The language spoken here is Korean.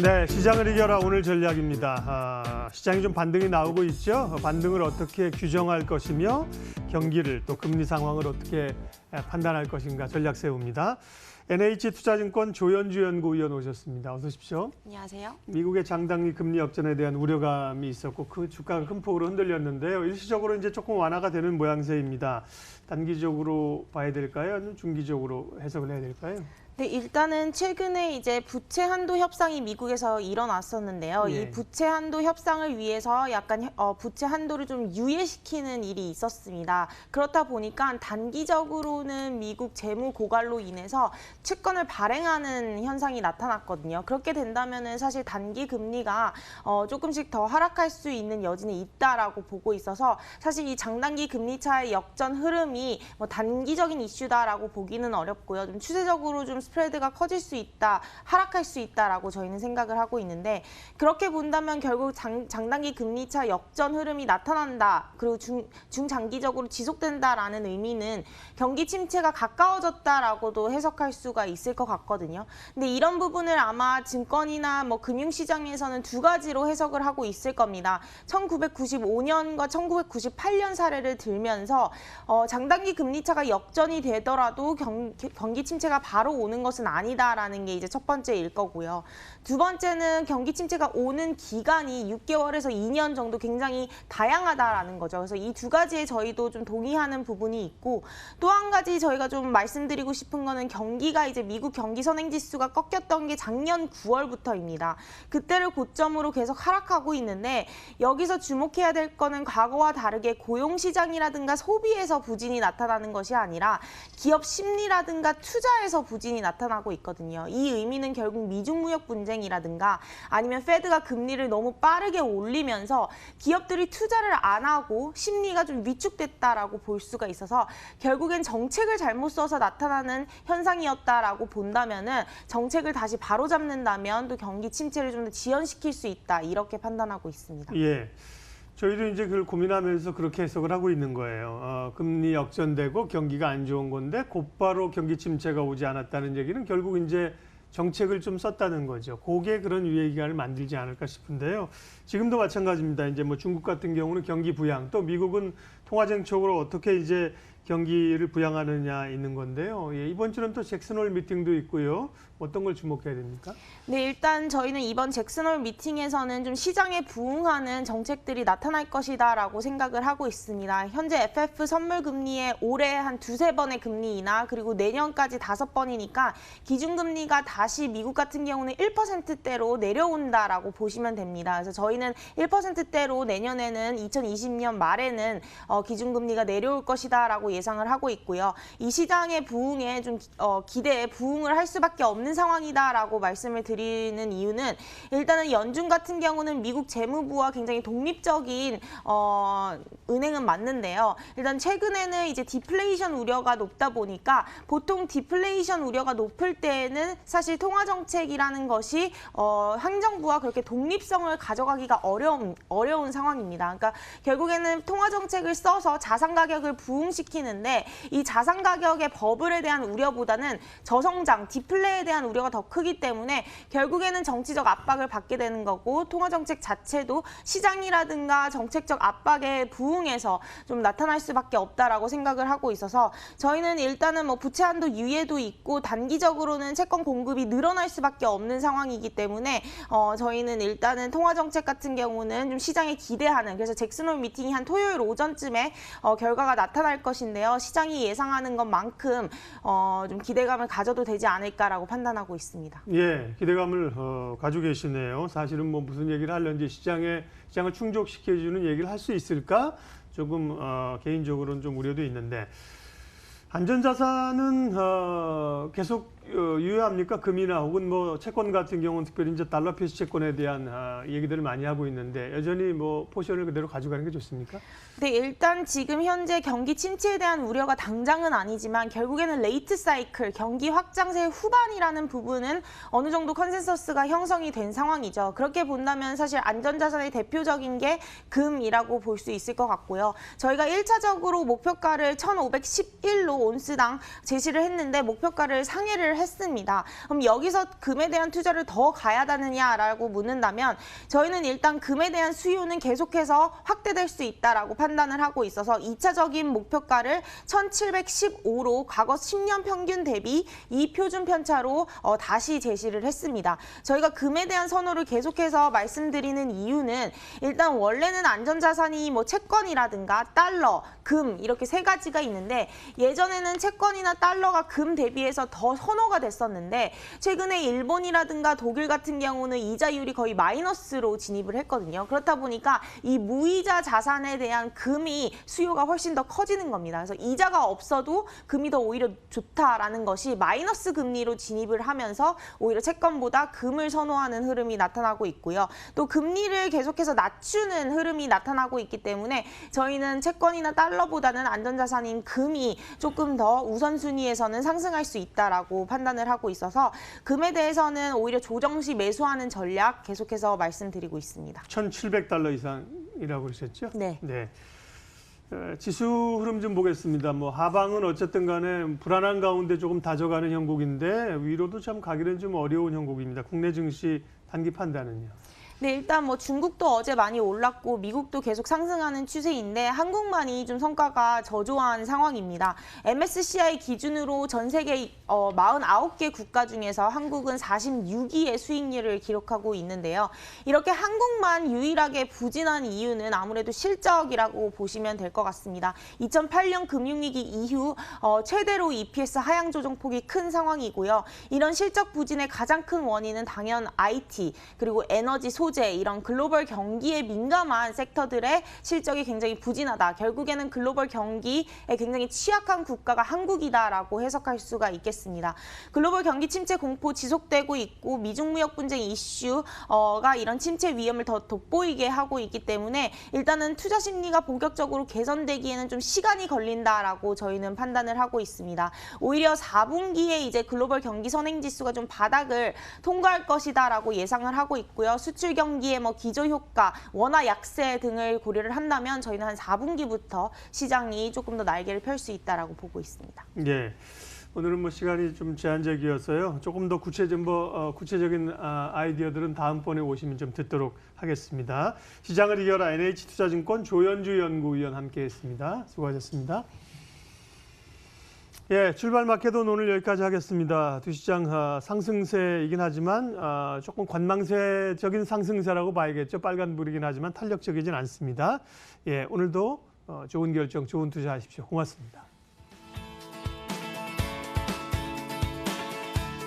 네, 시장을 이겨라 오늘 전략입니다. 시장이 좀 반등이 나오고 있죠. 반등을 어떻게 규정할 것이며 경기를 또 금리 상황을 어떻게 판단할 것인가 전략 세웁니다. NH투자증권 조현주 연구위원 오셨습니다. 어서 오십시오. 안녕하세요. 미국의 장단기 금리 역전에 대한 우려감이 있었고 그 주가가 큰 폭으로 흔들렸는데요. 일시적으로 이제 조금 완화가 되는 모양새입니다. 단기적으로 봐야 될까요? 아니면 중기적으로 해석을 해야 될까요? 네, 일단은 최근에 이제 부채 한도 협상이 미국에서 일어났었는데요. 예. 이 부채 한도 협상을 위해서 약간 부채 한도를 좀 유예시키는 일이 있었습니다. 그렇다 보니까 단기적으로는 미국 재무 고갈로 인해서 채권을 발행하는 현상이 나타났거든요. 그렇게 된다면은 사실 단기 금리가 조금씩 더 하락할 수 있는 여지는 있다라고 보고 있어서 사실 이 장단기 금리 차의 역전 흐름이 뭐 단기적인 이슈다라고 보기는 어렵고요. 좀 추세적으로 좀 스프레드가 커질 수 있다, 하락할 수 있다라고 저희는 생각을 하고 있는데 그렇게 본다면 결국 장단기 금리차 역전 흐름이 나타난다. 그리고 중장기적으로 지속된다라는 의미는 경기 침체가 가까워졌다라고도 해석할 수가 있을 것 같거든요. 근데 이런 부분을 아마 증권이나 뭐 금융시장에서는 두 가지로 해석을 하고 있을 겁니다. 1995년과 1998년 사례를 들면서 장단기 금리차가 역전이 되더라도 경기 침체가 바로 오는 것은 아니다라는 게 이제 첫 번째일 거고요. 두 번째는 경기 침체가 오는 기간이 6개월에서 2년 정도 굉장히 다양하다라는 거죠. 그래서 이 두 가지에 저희도 좀 동의하는 부분이 있고 또 한 가지 저희가 좀 말씀드리고 싶은 거는 경기가 이제 미국 경기 선행 지수가 꺾였던 게 작년 9월부터입니다. 그때를 고점으로 계속 하락하고 있는데 여기서 주목해야 될 거는 과거와 다르게 고용 시장이라든가 소비에서 부진이 나타나는 것이 아니라 기업 심리라든가 투자에서 부진이 나타나고 있거든요. 이 의미는 결국 미중 무역 분쟁이라든가 아니면 페드가 금리를 너무 빠르게 올리면서 기업들이 투자를 안 하고 심리가 좀 위축됐다라고 볼 수가 있어서 결국엔 정책을 잘못 써서 나타나는 현상이었다라고 본다면은 정책을 다시 바로잡는다면 또 경기 침체를 좀 더 지연시킬 수 있다 이렇게 판단하고 있습니다. 예. 저희도 이제 그걸 고민하면서 그렇게 해석을 하고 있는 거예요. 금리 역전되고 경기가 안 좋은 건데 곧바로 경기 침체가 오지 않았다는 얘기는 결국 이제 정책을 좀 썼다는 거죠. 그게 그런 유예 기간을 만들지 않을까 싶은데요. 지금도 마찬가지입니다. 이제 뭐 중국 같은 경우는 경기 부양, 또 미국은 통화 정책으로 어떻게 이제 경기를 부양하느냐 있는 건데요. 예, 이번 주는 또 잭슨홀 미팅도 있고요. 어떤 걸 주목해야 됩니까? 네, 일단 저희는 이번 잭슨홀 미팅에서는 좀 시장에 부응하는 정책들이 나타날 것이다라고 생각을 하고 있습니다. 현재 FF 선물 금리에 올해 한 두세 번의 금리 인하 그리고 내년까지 5번이니까 기준금리가 다시 미국 같은 경우는 1%대로 내려온다라고 보시면 됩니다. 그래서 저희는 1%대로 내년에는 2020년 말에는 기준금리가 내려올 것이다라고 예상을 하고 있고요. 이 시장의 부응에 좀 기대에 부응을 할 수밖에 없는 상황이다라고 말씀을 드리는 이유는 일단은 연준 같은 경우는 미국 재무부와 굉장히 독립적인 은행은 맞는데요. 일단 최근에는 이제 디플레이션 우려가 높다 보니까 보통 디플레이션 우려가 높을 때에는 사실 통화 정책이라는 것이 행정부와 그렇게 독립성을 가져가기가 어려운 상황입니다. 그러니까 결국에는 통화 정책을 써서 자산 가격을 부응시키는데 이 자산 가격의 버블에 대한 우려보다는 저성장, 디플레에 대한 우려가 더 크기 때문에 결국에는 정치적 압박을 받게 되는 거고 통화 정책 자체도 시장이라든가 정책적 압박에 부응해서 좀 나타날 수밖에 없다라고 생각을 하고 있어서 저희는 일단은 뭐 부채 한도 유예도 있고 단기적으로는 채권 공급이 늘어날 수밖에 없는 상황이기 때문에 저희는 일단은 통화 정책 같은 경우는 좀 시장에 기대하는 그래서 잭슨홀 미팅이 한 토요일 오전쯤에 결과가 나타날 것인데요. 시장이 예상하는 것만큼 좀 기대감을 가져도 되지 않을까라고 판단하고 있습니다. 예, 기대감을 가지고 계시네요. 사실은 뭐 무슨 얘기를 하려는지 시장을 충족시켜주는 얘기를 할 수 있을까? 조금 개인적으로는 좀 우려도 있는데 안전자산은 계속 유효합니까? 금이나 혹은 뭐 채권 같은 경우는 특별히 이제 달러 표시 채권에 대한 얘기들을 많이 하고 있는데 여전히 뭐 포지션을 그대로 가져가는 게 좋습니까? 네, 일단 지금 현재 경기 침체에 대한 우려가 당장은 아니지만 결국에는 레이트 사이클, 경기 확장세 후반이라는 부분은 어느 정도 컨센서스가 형성이 된 상황이죠. 그렇게 본다면 사실 안전자산의 대표적인 게 금이라고 볼 수 있을 것 같고요. 저희가 1차적으로 목표가를 1,511로 온스당 제시를 했는데 목표가를 상회를 투자를 했습니다. 그럼 여기서 금에 대한 투자를 더 가야 되느냐라고 묻는다면 저희는 일단 금에 대한 수요는 계속해서 확대될 수 있다라고 판단을 하고 있어서 2차적인 목표가를 1715로 과거 10년 평균 대비 2표준 편차로 다시 제시를 했습니다. 저희가 금에 대한 선호를 계속해서 말씀드리는 이유는 일단 원래는 안전자산이 뭐 채권이라든가 달러, 금 이렇게 세 가지가 있는데 예전에는 채권이나 달러가 금 대비해서 더 선호가 됐었는데 최근에 일본이라든가 독일 같은 경우는 이자율이 거의 마이너스로 진입을 했거든요. 그렇다 보니까 이 무이자 자산에 대한 금이 수요가 훨씬 더 커지는 겁니다. 그래서 이자가 없어도 금이 더 오히려 좋다라는 것이 마이너스 금리로 진입을 하면서 오히려 채권보다 금을 선호하는 흐름이 나타나고 있고요. 또 금리를 계속해서 낮추는 흐름이 나타나고 있기 때문에 저희는 채권이나 달러보다는 안전자산인 금이 조금 더 우선순위에서는 상승할 수 있다라고 판단을 하고 있어서 금에 대해서는 오히려 조정 시 매수하는 전략 계속해서 말씀드리고 있습니다. 1,700달러 이상이라고 그러셨죠? 네. 네. 지수 흐름 좀 보겠습니다. 뭐 하방은 어쨌든 간에 불안한 가운데 조금 다져가는 형국인데 위로도 참 가기는 좀 어려운 형국입니다. 국내 증시 단기 판단은요? 네, 일단 뭐 중국도 어제 많이 올랐고 미국도 계속 상승하는 추세인데 한국만이 좀 성과가 저조한 상황입니다. MSCI 기준으로 전 세계 49개 국가 중에서 한국은 46위의 수익률을 기록하고 있는데요. 이렇게 한국만 유일하게 부진한 이유는 아무래도 실적이라고 보시면 될 것 같습니다. 2008년 금융위기 이후 최대로 EPS 하향 조정폭이 큰 상황이고요. 이런 실적 부진의 가장 큰 원인은 당연 IT 그리고 에너지 소재 이런 글로벌 경기에 민감한 섹터들의 실적이 굉장히 부진하다. 결국에는 글로벌 경기에 굉장히 취약한 국가가 한국이다라고 해석할 수가 있겠습니다. 글로벌 경기 침체 공포 지속되고 있고 미중 무역 분쟁 이슈가 이런 침체 위험을 더 돋보이게 하고 있기 때문에 일단은 투자 심리가 본격적으로 개선되기에는 좀 시간이 걸린다라고 저희는 판단을 하고 있습니다. 오히려 4분기에 이제 글로벌 경기 선행 지수가 좀 바닥을 통과할 것이다라고 예상을 하고 있고요. 수출 경기의 뭐 기저 효과, 원화 약세 등을 고려를 한다면 저희는 한 4분기부터 시장이 조금 더 날개를 펼 수 있다라고 보고 있습니다. 예. 오늘은 뭐 시간이 좀 제한적이어서요. 조금 더 구체적인 아이디어들은 다음번에 오시면 좀 듣도록 하겠습니다. 시장을 이겨라 NH투자증권 조현주 연구위원 함께했습니다. 수고하셨습니다. 예, 출발 마켓은 오늘 여기까지 하겠습니다. 두 시장 상승세이긴 하지만 조금 관망세적인 상승세라고 봐야겠죠. 빨간불이긴 하지만 탄력적이진 않습니다. 예, 오늘도 좋은 결정, 좋은 투자하십시오. 고맙습니다.